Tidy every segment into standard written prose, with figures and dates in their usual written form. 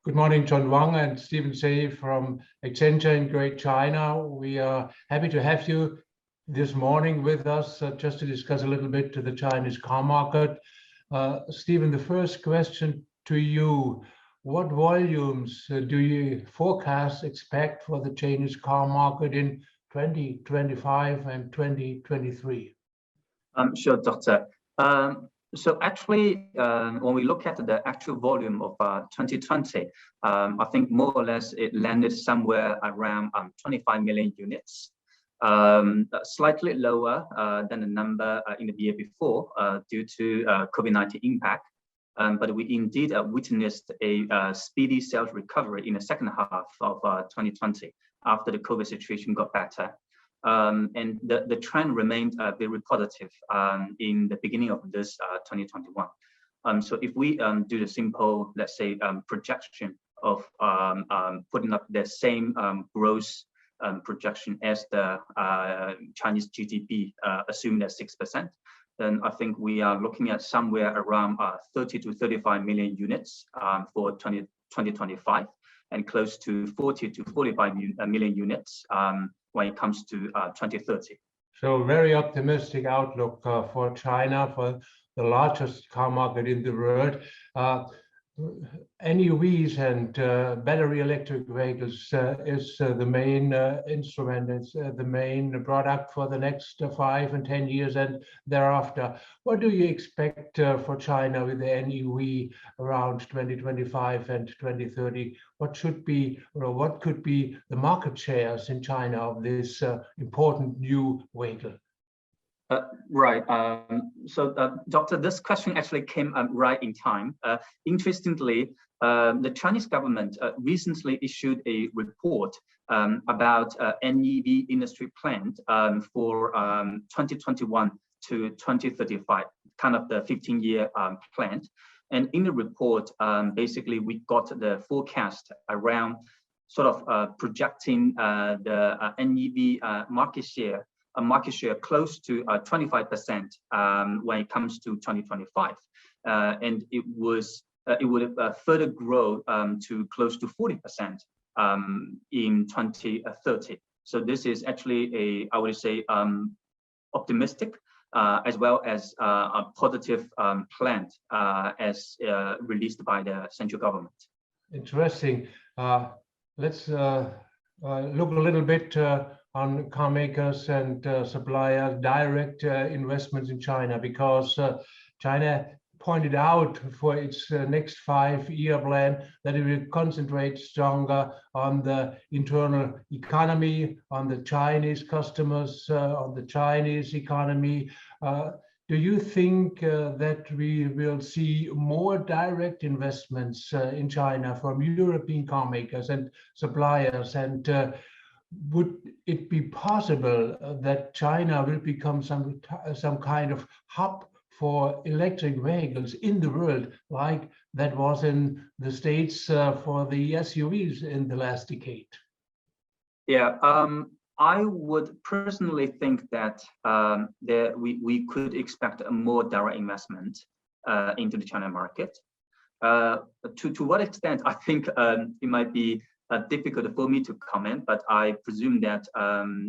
Good morning, John Wang and Steven Cai from Accenture in Great China. We are happy to have you this morning with us just to discuss a little bit to the Chinese car market. Steven, the first question to you. What volumes do you expect for the Chinese car market in 2025 and 2023? Sure, Doctor. So actually, when we look at the actual volume of 2020, I think more or less it landed somewhere around 25 million units, slightly lower than the number in the year before due to COVID-19 impact. But we indeed witnessed a speedy sales recovery in the second half of 2020 after the COVID situation got better. And the trend remained very positive in the beginning of this 2021. So if we do the simple, let's say, projection of putting up the same growth projection as the Chinese GDP, assumed at 6%, then I think we are looking at somewhere around 30 to 35 million units for 2025, and close to 40 to 45 million units when it comes to 2030. So very optimistic outlook for China, for the largest car market in the world. NEVs and battery electric vehicles is the main instrument, it's the main product for the next 5 and 10 years and thereafter. What do you expect for China with the NEV around 2025 and 2030? What should be, or what could be the market shares in China of this important new vehicle? Right. Doctor, this question actually came right in time. Interestingly, the Chinese government recently issued a report about NEV industry plan for 2021 to 2035, kind of the 15-year plan. And in the report, basically, we got the forecast around sort of projecting the NEV market share close to 25% when it comes to 2025, and it would further grow to close to 40% in 2030. So this is actually I would say, optimistic as well as a positive plan as released by the central government. Interesting. Let's look a little bit on car makers and suppliers' direct investments in China, because China pointed out for its next 5-year plan that it will concentrate stronger on the internal economy, on the Chinese customers, on the Chinese economy. Do you think that we will see more direct investments in China from European car makers and suppliers? And would it be possible that China will become some kind of hub for electric vehicles in the world, like that was in the States for the SUVs in the last decade? Yeah, I would personally think that we could expect a more direct investment into the China market. To what extent, I think it might be difficult for me to comment, but I presume that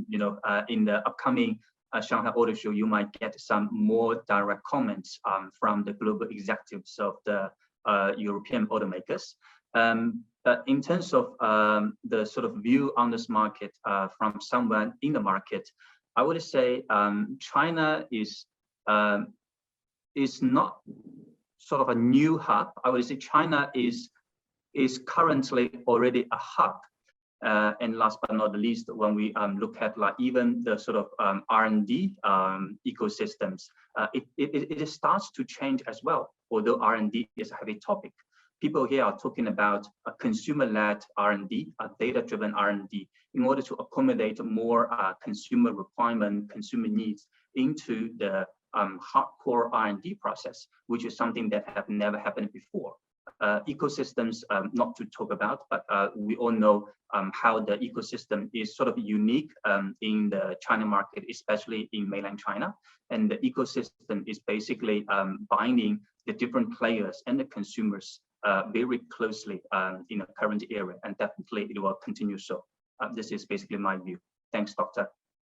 in the upcoming Shanghai Auto Show, you might get some more direct comments from the global executives of the European automakers. But in terms of the sort of view on this market from someone in the market, I would say China is not sort of a new hub. I would say China is currently already a hub. And last but not least, when we look at like even the sort of R&D ecosystems, it starts to change as well. Although R&D is a heavy topic, people here are talking about a consumer-led R&D, a data-driven R&D, in order to accommodate more consumer requirement, consumer needs into the hardcore R&D process, which is something that have never happened before. Ecosystems, not to talk about, but we all know how the ecosystem is sort of unique in the China market, especially in mainland China. And the ecosystem is basically binding the different players and the consumers very closely in the current era, and definitely it will continue so. This is basically my view. Thanks, Doctor.